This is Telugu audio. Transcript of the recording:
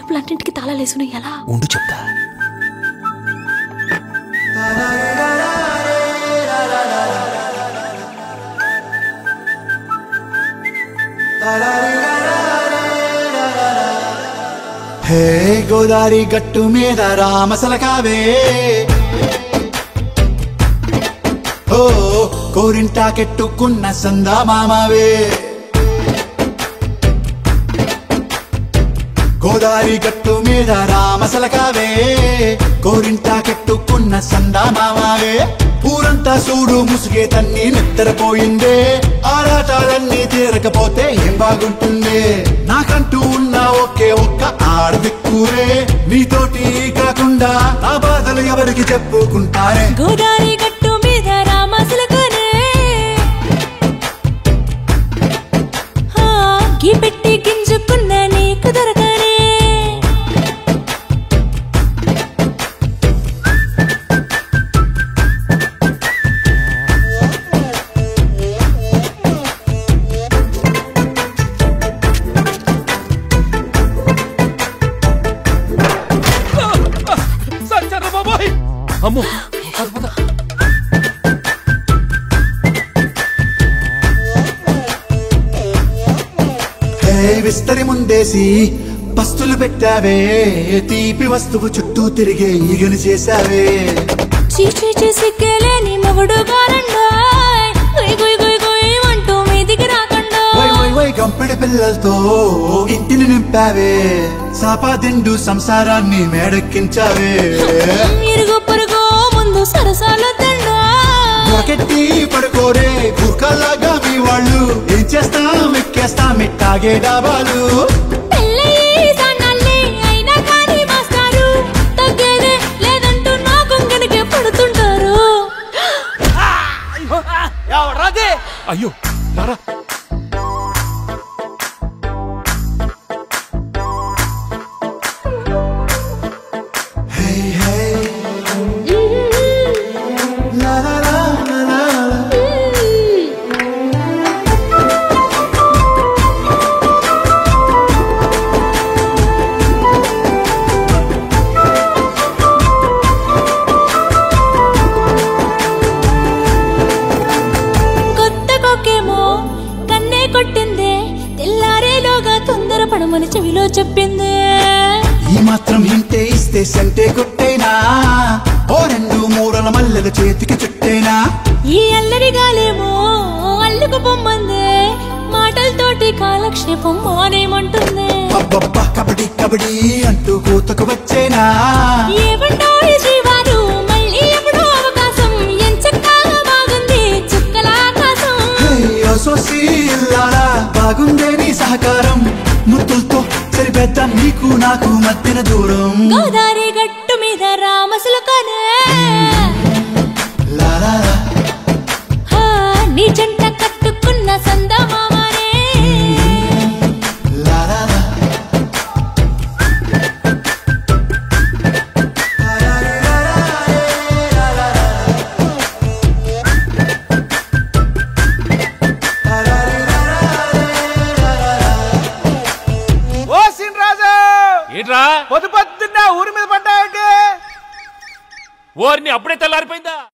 తలుపులన్నింటికి తాళాలేసుకుని ఎలా ఉండు చెప్తా. హే గోదారి గట్టు మీద రామసలకావే, ఓ కోరింటాకెట్టుకున్న సందా మామావే. గోదారి గట్టు మీద రామసలకావే, కోరింటాకెట్టుకున్న సందా మామావే. ఊరంతా చూడు ముసుగే తన్ని నిద్రపోయిందే, ఆరాటాలన్నీ తీరకపోతే ఏం బాగుంటుందే. నాకంటూ ఉన్న ఒకే ఒక్క ఆడదిక్కురే, నీతోటి కాకుండా నా బాధలు ఎవరికి చెప్పుకుంటారే. గోదారి గట్టు మీద రామసలకానే, గీ పెట్టి గింజుకున్న నీకు దొరకనే. అమ్మో విస్తరి ముందేసి పస్తులు పెట్టావే, తీపి వస్తువు చుట్టూ తిరిగే ఈగను చేశావే. చీచీ చేసి కేలేని మొగుడు గారండా, అంటూ మీదికి రాకుండా గంపెడి పిల్లలతో ఇంటిని నింపావే, సాపాదిండు సంసారాన్ని మేడెక్కించావే. ఇరుగు పొరుగు ముందు సరసాల దండా, ఒకటి పడుకోరే కుక్కలాగా మీ వాళ్ళు, ఏం చేస్తాం ఎక్కేస్తాం ఇట్టాగే డాబాలు. అయినా కానీ మాస్టారు తగ్గేదే లేదంటూ నా కొంగనికే పడుతుంటారు. అయ్యో రారా. పడమని చెవిలో చెప్పింది. ఈ మాత్రం హింటే ఇస్తే సంటే కొట్టేనా, ఓ రెండు మూరల మల్లెల చేతికి చుట్టేనా. ఈ అల్లరి గాలేమో అల్లుకు పొమ్మంది, మాటలతోటి కాలక్షేపం మానేమంటుంది. అబ్బబ్బా కబడ్డీ కబడ్డీ అంటూ కూతకు వచ్చేనా. ఏమంటారు జీవాలు మళ్ళీ ఎప్పుడో అవకాశం, ఎంచక్కా బాగుంది చుక్కల ఆకాశం. సోసి ఇల్లారా బాగుందే నీ సహకారం, ముద్దులతో సరిపెద్ద నీకు నాకు మధ్యన దూరం. గోదారి గట్టు మీద రామసలకానే, నీ జంట కట్టుకున్న సందమామనే. పొద్దున్న ఊరి మీద పడ్డాయంటే ఓర్ని అప్పుడే తెల్లారిపోయిందా.